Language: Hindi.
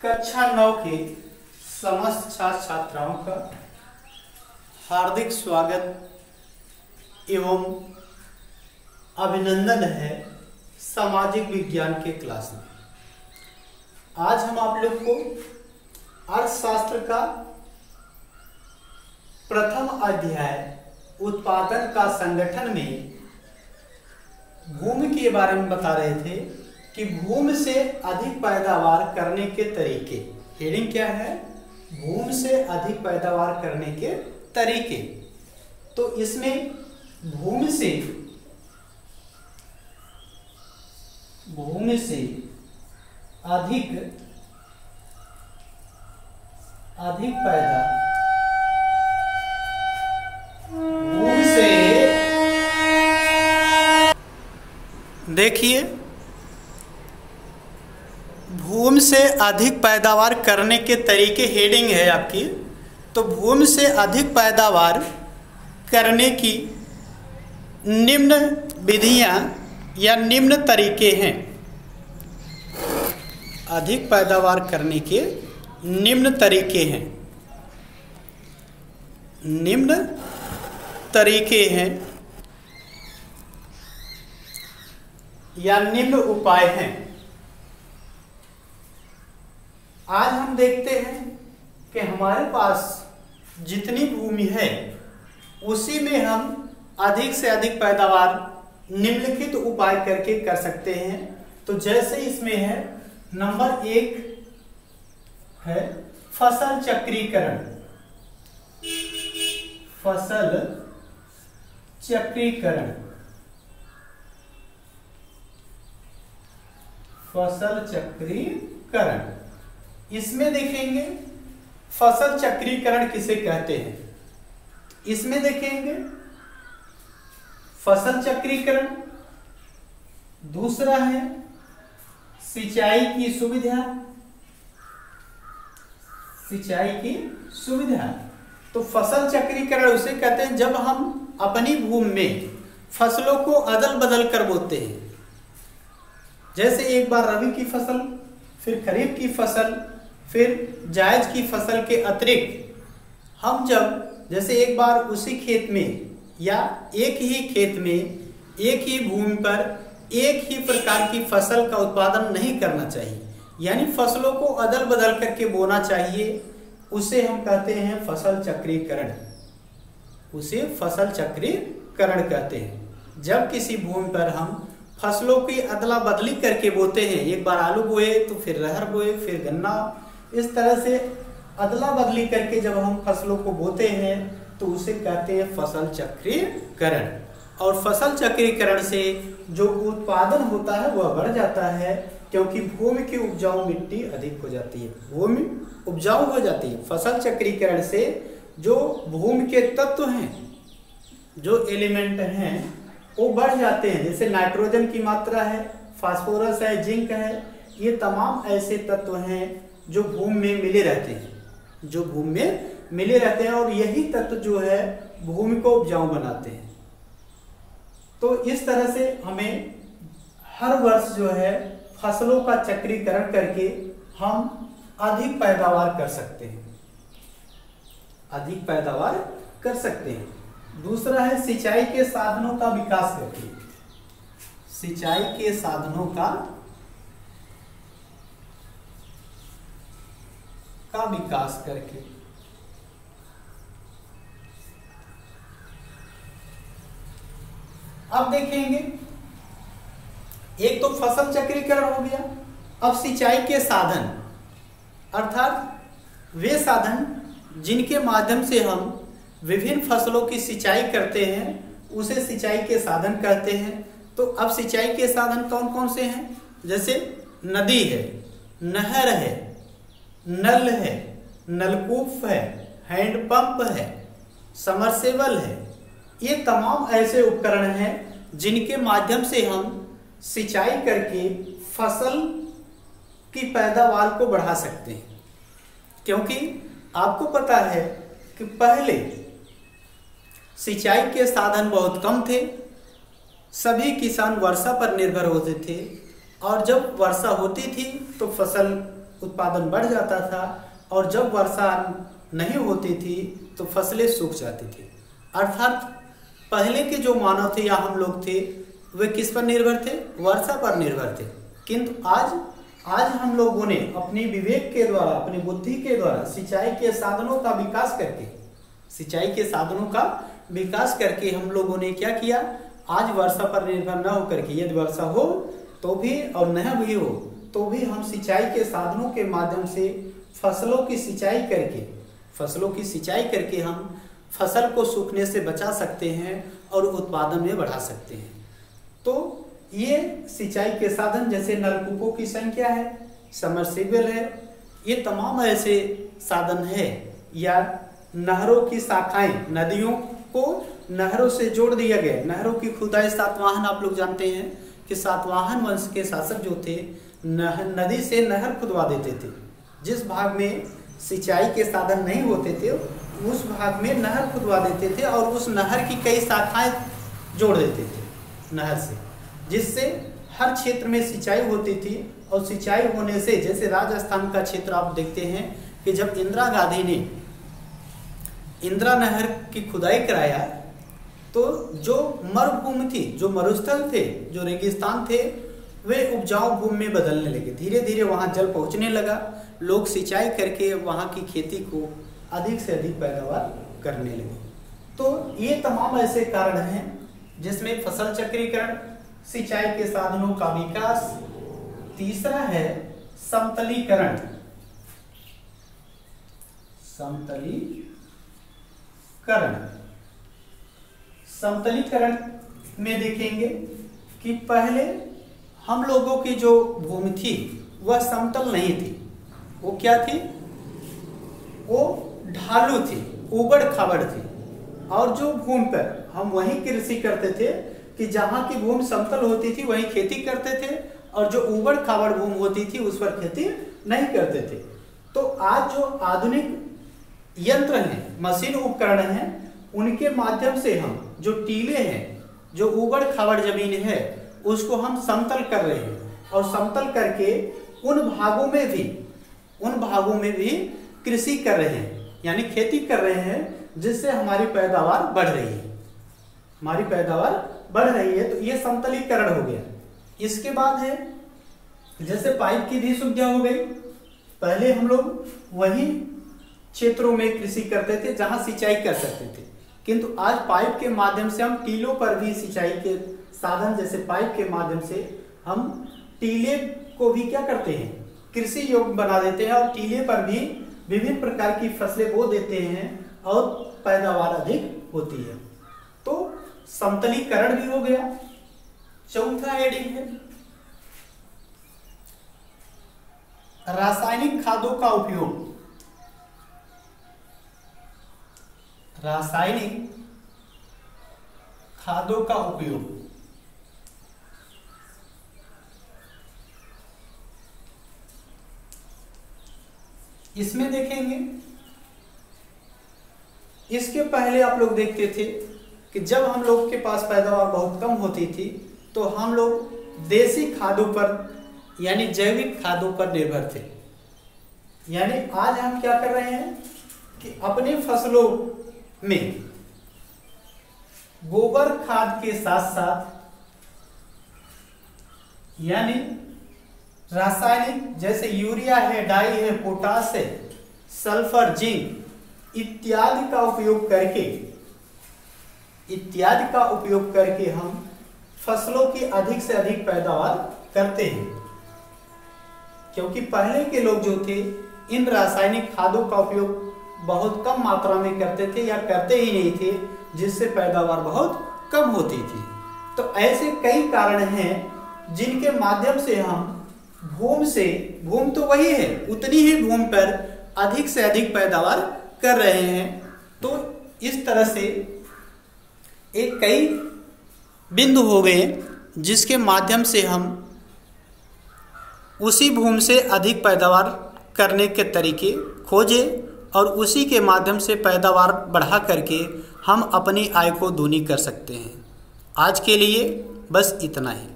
कक्षा 9 के समस्त छात्र छात्राओं का हार्दिक स्वागत एवं अभिनंदन है सामाजिक विज्ञान के क्लास में। आज हम आप लोग को अर्थशास्त्र का प्रथम अध्याय उत्पादन का संगठन में भूमि के बारे में बता रहे थे कि भूमि से अधिक पैदावार करने के तरीके। हेडिंग क्या है? भूमि से अधिक पैदावार करने के तरीके। तो इसमें भूमि से अधिक पैदा भूमि से देखिए, भूमि से अधिक पैदावार करने के तरीके हेडिंग है आपकी। तो भूमि से अधिक पैदावार करने की निम्न विधियां या निम्न तरीके हैं। अधिक पैदावार करने के निम्न तरीके हैं। निम्न तरीके हैं या निम्न उपाय हैं। आज हम देखते हैं कि हमारे पास जितनी भूमि है उसी में हम अधिक से अधिक पैदावार निम्नलिखित उपाय करके कर सकते हैं। तो जैसे इसमें है, नंबर 1 है फसल चक्रीकरण। फसल चक्रीकरण, फसल चक्रीकरण। इसमें देखेंगे फसल चक्रीकरण किसे कहते हैं। इसमें देखेंगे फसल चक्रीकरण। दूसरा है सिंचाई की सुविधा। सिंचाई की सुविधा। तो फसल चक्रीकरण उसे कहते हैं जब हम अपनी भूमि में फसलों को अदल बदल कर बोते हैं। जैसे एक बार रबी की फसल, फिर खरीफ की फसल, फिर जायद की फसल के अतिरिक्त हम जब जैसे एक बार उसी खेत में या एक ही खेत में एक ही भूमि पर एक ही प्रकार की फसल का उत्पादन नहीं करना चाहिए, यानी फसलों को अदल बदल करके बोना चाहिए, उसे हम कहते हैं फसल चक्रीकरण। उसे फसल चक्रीकरण कहते हैं। जब किसी भूमि पर हम फसलों की अदला बदली करके बोते हैं, एक बार आलू बोए तो फिर अरहर बोए, फिर गन्ना, इस तरह से अदला बदली करके जब हम फसलों को बोते हैं तो उसे कहते हैं फसल चक्रीकरण। और फसल चक्रीकरण से जो उत्पादन होता है वह बढ़ जाता है, क्योंकि भूमि की उपजाऊ मिट्टी अधिक हो जाती है। भूमि उपजाऊ हो जाती है। फसल चक्रीकरण से जो भूमि के तत्व हैं, जो एलिमेंट हैं, वो बढ़ जाते हैं। जैसे नाइट्रोजन की मात्रा है, फास्फोरस है, जिंक है, ये तमाम ऐसे तत्व हैं जो भूमि में मिले रहते हैं, जो भूमि में मिले रहते हैं, और यही तत्व जो है भूमि को उपजाऊ बनाते हैं। तो इस तरह से हमें हर वर्ष जो है फसलों का चक्रीकरण करके हम अधिक पैदावार कर सकते हैं। अधिक पैदावार कर सकते हैं। दूसरा है सिंचाई के साधनों का विकास करके। सिंचाई के साधनों का विकास करके। अब देखेंगे, एक तो फसल चक्रीकरण हो गया। अब सिंचाई के साधन, अर्थात वे साधन जिनके माध्यम से हम विभिन्न फसलों की सिंचाई करते हैं उसे सिंचाई के साधन कहते हैं। तो अब सिंचाई के साधन कौन कौन से हैं? जैसे नदी है, नहर है, नल है, नलकूप है, हैंडपंप है, समरसेबल है। ये तमाम ऐसे उपकरण हैं जिनके माध्यम से हम सिंचाई करके फसल की पैदावार को बढ़ा सकते हैं। क्योंकि आपको पता है कि पहले सिंचाई के साधन बहुत कम थे, सभी किसान वर्षा पर निर्भर होते थे, और जब वर्षा होती थी तो फसल उत्पादन बढ़ जाता था, और जब वर्षा नहीं होती थी तो फसलें सूख जाती थी। अर्थात पहले के जो मानव थे या हम लोग थे वे किस पर निर्भर थे? वर्षा पर निर्भर थे। किंतु आज हम लोगों ने अपने विवेक के द्वारा, अपनी बुद्धि के द्वारा सिंचाई के साधनों का विकास करके हम लोगों ने क्या किया? आज वर्षा पर निर्भर न होकर के, यदि वर्षा हो तो भी और न भी हो तो भी हम सिंचाई के साधनों के माध्यम से फसलों की सिंचाई करके हम फसल को सूखने से बचा सकते हैं और उत्पादन में बढ़ा सकते हैं। तो ये सिंचाई के साधन जैसे नलकूपों की संख्या है, समरसेबल है, ये तमाम ऐसे साधन है, या नहरों की शाखाएं, नदियों को नहरों से जोड़ दिया गया। नहरों की खुदाई सातवाहन, आप लोग जानते हैं कि सातवाहन वंश के शासक जो थे नदी से नहर खुदवा देते थे। जिस भाग में सिंचाई के साधन नहीं होते थे उस भाग में नहर खुदवा देते थे और उस नहर की कई शाखाएं जोड़ देते थे नहर से, जिससे हर क्षेत्र में सिंचाई होती थी। और सिंचाई होने से, जैसे राजस्थान का क्षेत्र आप देखते हैं कि जब इंदिरा गांधी ने इंदिरा नहर की खुदाई कराया तो जो मरुभूमि थी, जो मरुस्थल थे, जो रेगिस्तान थे, वे उपजाऊ भूमि में बदलने लगे। धीरे धीरे वहां जल पहुंचने लगा, लोग सिंचाई करके वहां की खेती को अधिक से अधिक पैदावार करने लगे। तो ये तमाम ऐसे कारण हैं जिसमें फसल चक्रीकरण, सिंचाई के साधनों का विकास। तीसरा है समतलीकरण। समतलीकरण में देखेंगे कि पहले हम लोगों की जो भूमि थी वह समतल नहीं थी। वो क्या थी? वो ढालू थी, ऊबड़ खाबड़ थी। और जो भूमि पर हम वहीं कृषि करते थे कि जहां की भूमि समतल होती थी वहीं खेती करते थे, और जो ऊबड़ खाबड़ भूमि होती थी उस पर खेती नहीं करते थे। तो आज जो आधुनिक यंत्र हैं, मशीन उपकरण हैं, उनके माध्यम से हम जो टीले हैं, जो ऊबड़ खाबड़ जमीन है, उसको हम समतल कर रहे हैं। और समतल करके उन भागों में भी कृषि कर रहे हैं, यानी खेती कर रहे हैं, जिससे हमारी पैदावार बढ़ रही है। तो ये समतलीकरण हो गया। इसके बाद है जैसे पाइप की भी सुविधा हो गई। पहले हम लोग वही क्षेत्रों में कृषि करते थे जहां सिंचाई कर सकते थे, किंतु आज पाइप के माध्यम से हम टीलों पर भी सिंचाई के साधन, जैसे पाइप के माध्यम से हम टीले को भी क्या करते हैं? कृषि योग्य बना देते हैं, और टीले पर भी विभिन्न प्रकार की फसलें बो देते हैं और पैदावार अधिक होती है। तो समतलीकरण भी हो गया। चौथा हेडिंग है रासायनिक खादों का उपयोग। इसमें देखेंगे, इसके पहले आप लोग देखते थे कि जब हम लोग के पास पैदावार बहुत कम होती थी तो हम लोग देसी खादों पर, यानी जैविक खादों पर निर्भर थे। यानी आज हम क्या कर रहे हैं कि अपने फसलों में गोबर खाद के साथ साथ, यानी रासायनिक जैसे यूरिया है, डाई है, पोटास है, सल्फर, जिंक इत्यादि का उपयोग करके हम फसलों की अधिक से अधिक पैदावार करते हैं। क्योंकि पहले के लोग जो थे इन रासायनिक खादों का उपयोग बहुत कम मात्रा में करते थे या करते ही नहीं थे, जिससे पैदावार बहुत कम होती थी। तो ऐसे कई कारण हैं जिनके माध्यम से हम भूमि तो वही है, उतनी ही भूमि पर अधिक से अधिक पैदावार कर रहे हैं। तो इस तरह से एक कई बिंदु हो गए जिसके माध्यम से हम उसी भूमि से अधिक पैदावार करने के तरीके खोजे और उसी के माध्यम से पैदावार बढ़ा करके हम अपनी आय को दूनी कर सकते हैं। आज के लिए बस इतना ही।